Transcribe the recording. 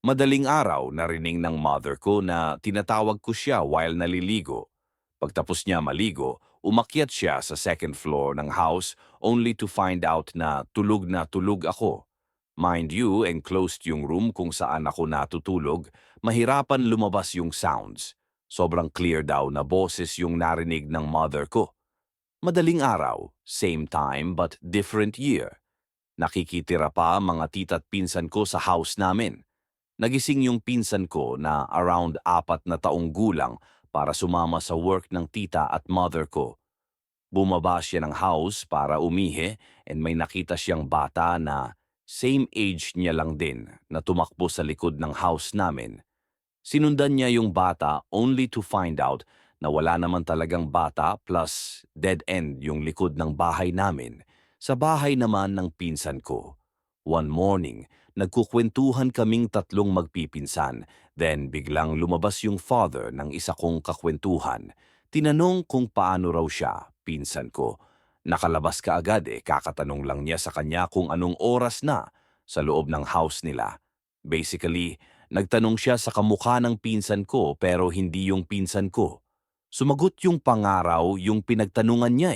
Madaling araw, narinig ng mother ko na tinatawag ko siya while naliligo. Pagtapos niya maligo, umakyat siya sa second floor ng house only to find out na tulog ako. Mind you, enclosed yung room kung saan ako natutulog, mahirapan lumabas yung sounds. Sobrang clear daw na boses yung narinig ng mother ko. Madaling araw, same time but different year. Nakikitira pa ang mga tita't pinsan ko sa house namin. Nagising yung pinsan ko na around 4 na taong gulang para sumama sa work ng tita at mother ko. Bumaba siya ng house para umihi and may nakita siyang bata na same age niya lang din na tumakbo sa likod ng house namin. Sinundan niya yung bata only to find out na wala naman talagang bata plus dead end yung likod ng bahay namin sa bahay naman ng pinsan ko. One morning, nagkukwentuhan kaming tatlong magpipinsan, then biglang lumabas yung father ng isa kong kakwentuhan. Tinanong kung paano raw siya, pinsan ko. Nakalabas ka agad kakatanong lang niya sa kanya kung anong oras na sa loob ng house nila. Basically, nagtanong siya sa kamukha ng pinsan ko pero hindi yung pinsan ko. Sumagot yung pangaraw yung pinagtanungan niya